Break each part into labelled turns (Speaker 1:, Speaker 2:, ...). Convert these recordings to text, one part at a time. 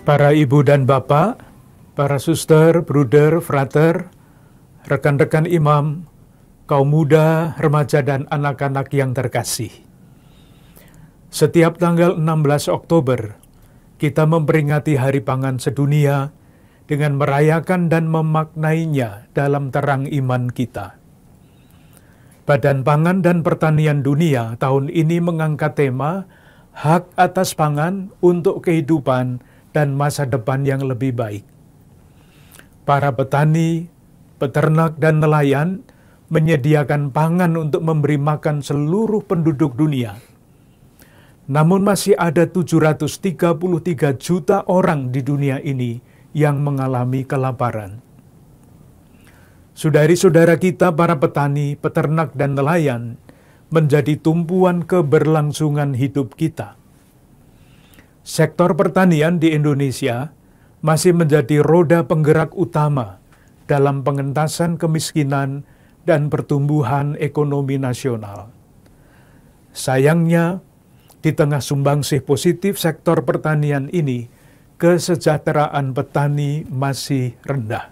Speaker 1: Para ibu dan bapak, para suster, bruder, frater, rekan-rekan imam, kaum muda, remaja, dan anak-anak yang terkasih. Setiap tanggal 16 Oktober, kita memperingati Hari Pangan Sedunia dengan merayakan dan memaknainya dalam terang iman kita. Badan Pangan dan Pertanian Dunia tahun ini mengangkat tema Hak atas Pangan untuk Kehidupan dan Masa Depan yang Lebih Baik. Para petani, peternak, dan nelayan menyediakan pangan untuk memberi makan seluruh penduduk dunia. Namun masih ada 733 juta orang di dunia ini yang mengalami kelaparan. Saudari-saudara kita para petani, peternak, dan nelayan menjadi tumpuan keberlangsungan hidup kita. Sektor pertanian di Indonesia masih menjadi roda penggerak utama dalam pengentasan kemiskinan dan pertumbuhan ekonomi nasional. Sayangnya, di tengah sumbangsih positif sektor pertanian ini, kesejahteraan petani masih rendah.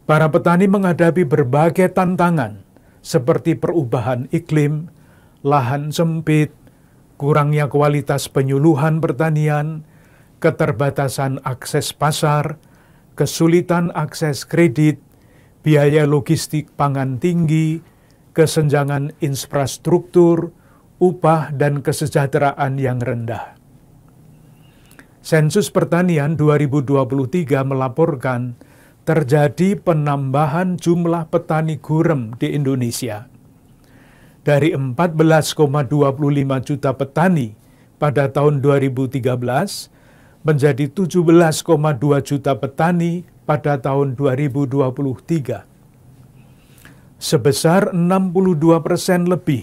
Speaker 1: Para petani menghadapi berbagai tantangan seperti perubahan iklim, lahan sempit, kurangnya kualitas penyuluhan pertanian, keterbatasan akses pasar, kesulitan akses kredit, biaya logistik pangan tinggi, kesenjangan infrastruktur, upah, dan kesejahteraan yang rendah. Sensus Pertanian 2023 melaporkan terjadi penambahan jumlah petani gurem di Indonesia. Dari 14,25 juta petani pada tahun 2013 menjadi 17,2 juta petani pada tahun 2023. Sebesar 62% lebih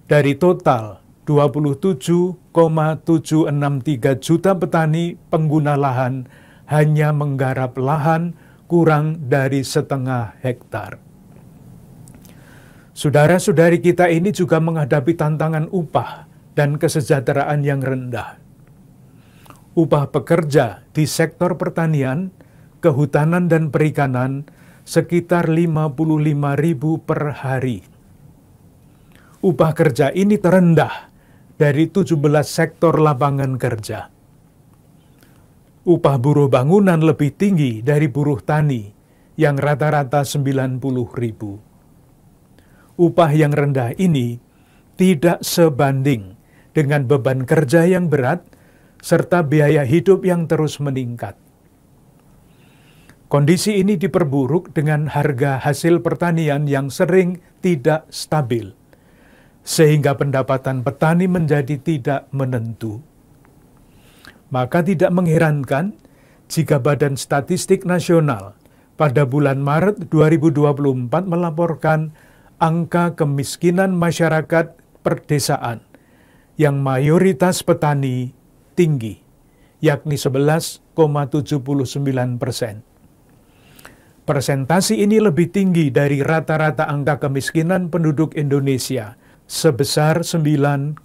Speaker 1: dari total 27,763 juta petani pengguna lahan hanya menggarap lahan kurang dari setengah hektar. Saudara-saudari kita ini juga menghadapi tantangan upah dan kesejahteraan yang rendah. Upah pekerja di sektor pertanian, kehutanan, dan perikanan sekitar 55.000 per hari. Upah kerja ini terendah dari 17 sektor lapangan kerja. Upah buruh bangunan lebih tinggi dari buruh tani yang rata-rata 90.000. Upah yang rendah ini tidak sebanding dengan beban kerja yang berat serta biaya hidup yang terus meningkat. Kondisi ini diperburuk dengan harga hasil pertanian yang sering tidak stabil, sehingga pendapatan petani menjadi tidak menentu. Maka tidak mengherankan jika Badan Statistik Nasional pada bulan Maret 2024 melaporkan angka kemiskinan masyarakat perdesaan yang mayoritas petani tinggi, yakni 11,79%. Persentase ini lebih tinggi dari rata-rata angka kemiskinan penduduk Indonesia, sebesar 9,03%.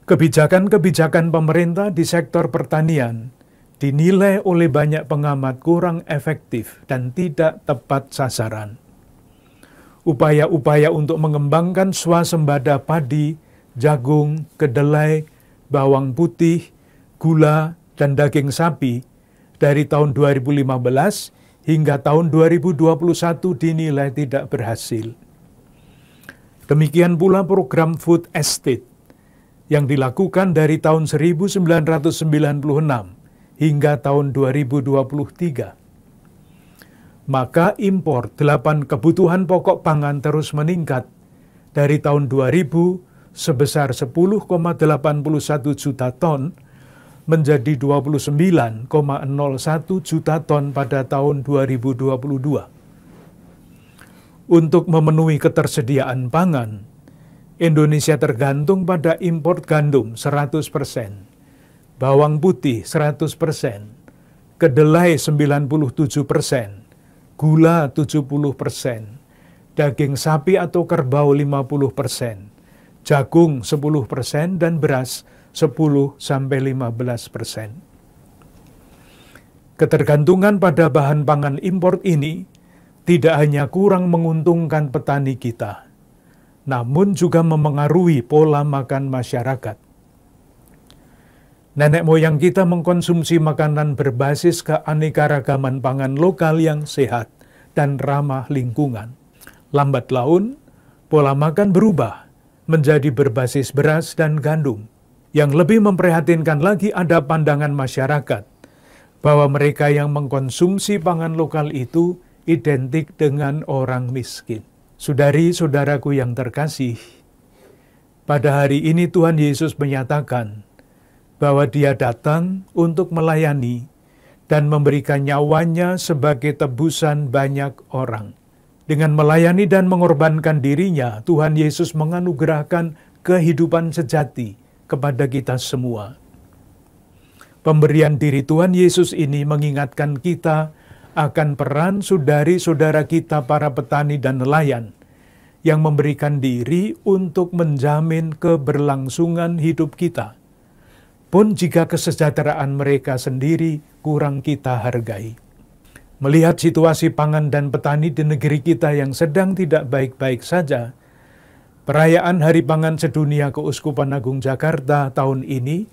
Speaker 1: Kebijakan-kebijakan pemerintah di sektor pertanian dinilai oleh banyak pengamat kurang efektif dan tidak tepat sasaran. Upaya-upaya untuk mengembangkan swasembada padi, jagung, kedelai, bawang putih, gula, dan daging sapi dari tahun 2015 hingga tahun 2021 dinilai tidak berhasil. Demikian pula program food estate yang dilakukan dari tahun 1996 hingga tahun 2023. Maka impor 8 kebutuhan pokok pangan terus meningkat dari tahun 2000 sebesar 10,81 juta ton menjadi 29,01 juta ton pada tahun 2022. Untuk memenuhi ketersediaan pangan, Indonesia tergantung pada impor gandum 100%, bawang putih 100%, kedelai 97%, gula 70%, daging sapi atau kerbau 50%, jagung 10%, dan beras 10-15%. Ketergantungan pada bahan pangan impor ini tidak hanya kurang menguntungkan petani kita, namun juga memengaruhi pola makan masyarakat. Nenek moyang kita mengkonsumsi makanan berbasis keanekaragaman pangan lokal yang sehat dan ramah lingkungan. Lambat laun, pola makan berubah menjadi berbasis beras dan gandum. Yang lebih memprihatinkan lagi ada pandangan masyarakat bahwa mereka yang mengkonsumsi pangan lokal itu identik dengan orang miskin. Saudari-saudaraku yang terkasih, pada hari ini Tuhan Yesus menyatakan bahwa Dia datang untuk melayani dan memberikan nyawanya sebagai tebusan banyak orang. Dengan melayani dan mengorbankan dirinya, Tuhan Yesus menganugerahkan kehidupan sejati kepada kita semua. Pemberian diri Tuhan Yesus ini mengingatkan kita akan peran saudari-saudara kita para petani dan nelayan yang memberikan diri untuk menjamin keberlangsungan hidup kita, pun jika kesejahteraan mereka sendiri kurang kita hargai. Melihat situasi pangan dan petani di negeri kita yang sedang tidak baik-baik saja, perayaan Hari Pangan Sedunia Keuskupan Agung Jakarta tahun ini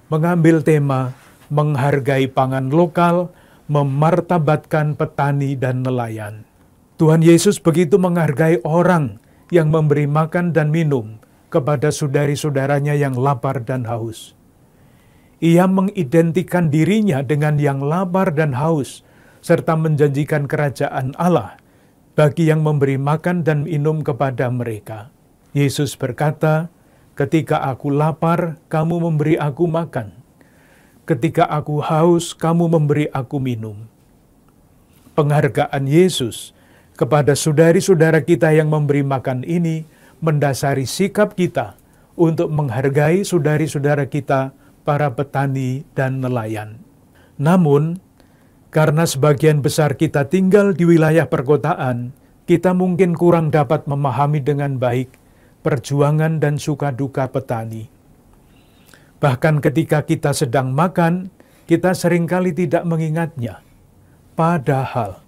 Speaker 1: mengambil tema menghargai pangan lokal, memartabatkan petani dan nelayan. Tuhan Yesus begitu menghargai orang yang memberi makan dan minum kepada saudari-saudaranya yang lapar dan haus. Ia mengidentikan dirinya dengan yang lapar dan haus, serta menjanjikan kerajaan Allah bagi yang memberi makan dan minum kepada mereka. Yesus berkata, "Ketika aku lapar, kamu memberi aku makan. Ketika aku haus, kamu memberi aku minum." Penghargaan Yesus kepada saudari-saudara kita yang memberi makan ini mendasari sikap kita untuk menghargai saudari-saudara kita, para petani dan nelayan. Namun, karena sebagian besar kita tinggal di wilayah perkotaan, kita mungkin kurang dapat memahami dengan baik perjuangan dan suka duka petani. Bahkan ketika kita sedang makan, kita seringkali tidak mengingatnya. Padahal,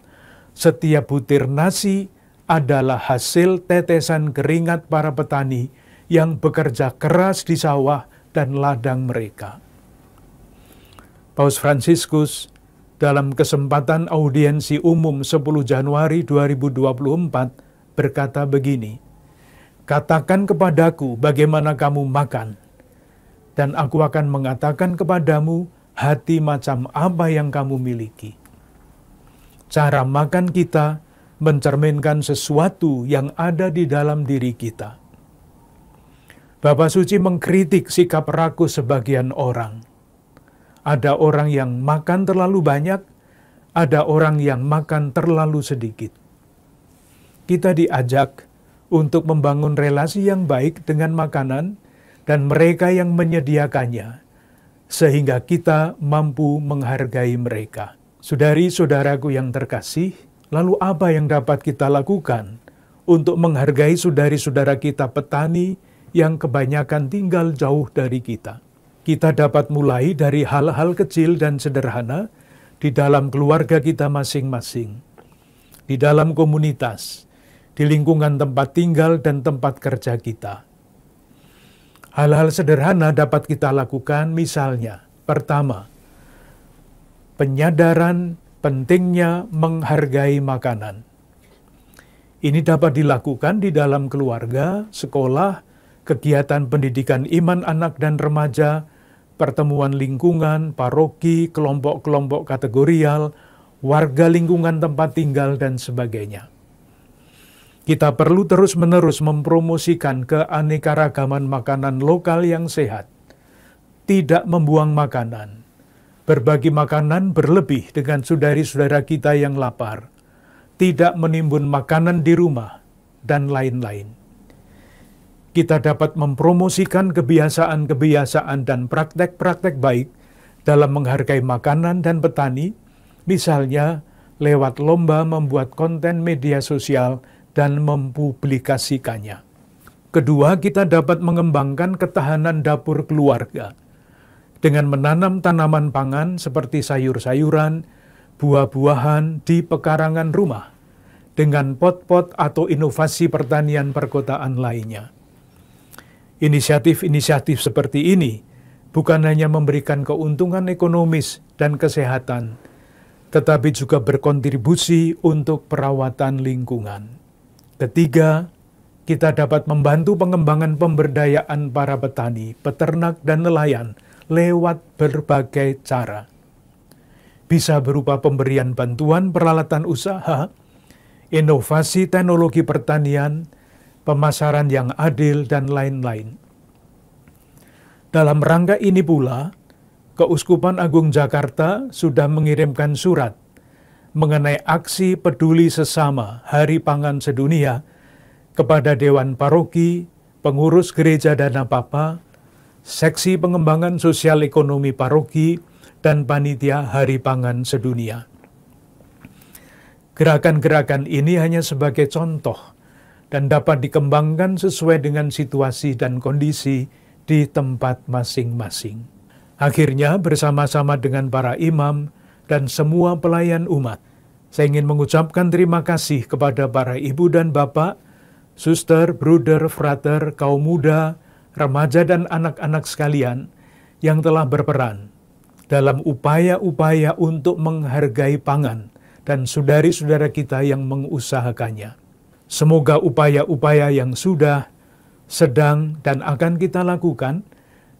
Speaker 1: setiap butir nasi adalah hasil tetesan keringat para petani yang bekerja keras di sawah dan ladang mereka. Paus Fransiskus dalam kesempatan audiensi umum 10 Januari 2024 berkata begini, "Katakan kepadaku bagaimana kamu makan, dan aku akan mengatakan kepadamu hati macam apa yang kamu miliki." Cara makan kita mencerminkan sesuatu yang ada di dalam diri kita. Bapa Suci mengkritik sikap rakus sebagian orang. Ada orang yang makan terlalu banyak, ada orang yang makan terlalu sedikit. Kita diajak untuk membangun relasi yang baik dengan makanan dan mereka yang menyediakannya, sehingga kita mampu menghargai mereka. Saudari-saudaraku yang terkasih, lalu apa yang dapat kita lakukan untuk menghargai saudari-saudara kita petani yang kebanyakan tinggal jauh dari kita? Kita dapat mulai dari hal-hal kecil dan sederhana di dalam keluarga kita masing-masing, di dalam komunitas, di lingkungan tempat tinggal dan tempat kerja kita. Hal-hal sederhana dapat kita lakukan, misalnya, pertama, penyadaran pentingnya menghargai makanan. Ini dapat dilakukan di dalam keluarga, sekolah, kegiatan pendidikan iman anak dan remaja, pertemuan lingkungan, paroki, kelompok-kelompok kategorial, warga lingkungan tempat tinggal, dan sebagainya. Kita perlu terus-menerus mempromosikan keanekaragaman makanan lokal yang sehat, tidak membuang makanan, berbagi makanan berlebih dengan saudari-saudara kita yang lapar, tidak menimbun makanan di rumah, dan lain-lain. Kita dapat mempromosikan kebiasaan-kebiasaan dan praktek-praktek baik dalam menghargai makanan dan petani, misalnya lewat lomba membuat konten media sosial dan mempublikasikannya. Kedua, kita dapat mengembangkan ketahanan dapur keluarga dengan menanam tanaman pangan seperti sayur-sayuran, buah-buahan di pekarangan rumah, dengan pot-pot atau inovasi pertanian perkotaan lainnya. Inisiatif-inisiatif seperti ini bukan hanya memberikan keuntungan ekonomis dan kesehatan, tetapi juga berkontribusi untuk perawatan lingkungan. Ketiga, kita dapat membantu pengembangan pemberdayaan para petani, peternak, dan nelayan lewat berbagai cara. Bisa berupa pemberian bantuan peralatan usaha, inovasi teknologi pertanian, pemasaran yang adil, dan lain-lain. Dalam rangka ini pula, Keuskupan Agung Jakarta sudah mengirimkan surat mengenai aksi peduli sesama Hari Pangan Sedunia kepada Dewan Paroki, Pengurus Gereja Dana Papa, Seksi Pengembangan Sosial Ekonomi Paroki, dan Panitia Hari Pangan Sedunia. Gerakan-gerakan ini hanya sebagai contoh dan dapat dikembangkan sesuai dengan situasi dan kondisi di tempat masing-masing. Akhirnya, bersama-sama dengan para imam dan semua pelayan umat, saya ingin mengucapkan terima kasih kepada para ibu dan bapak, suster, bruder, frater, kaum muda, remaja, dan anak-anak sekalian yang telah berperan dalam upaya-upaya untuk menghargai pangan dan saudari-saudara kita yang mengusahakannya. Semoga upaya-upaya yang sudah, sedang, dan akan kita lakukan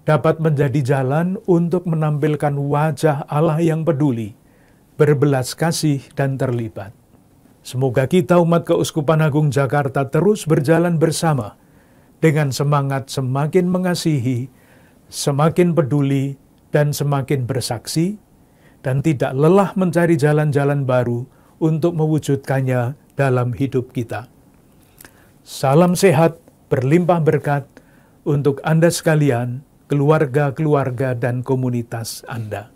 Speaker 1: dapat menjadi jalan untuk menampilkan wajah Allah yang peduli, berbelas kasih, dan terlibat. Semoga kita umat Keuskupan Agung Jakarta terus berjalan bersama dengan semangat semakin mengasihi, semakin peduli, dan semakin bersaksi, dan tidak lelah mencari jalan-jalan baru untuk mewujudkannya dalam hidup kita. Salam sehat, berlimpah berkat untuk Anda sekalian, keluarga-keluarga, dan komunitas Anda.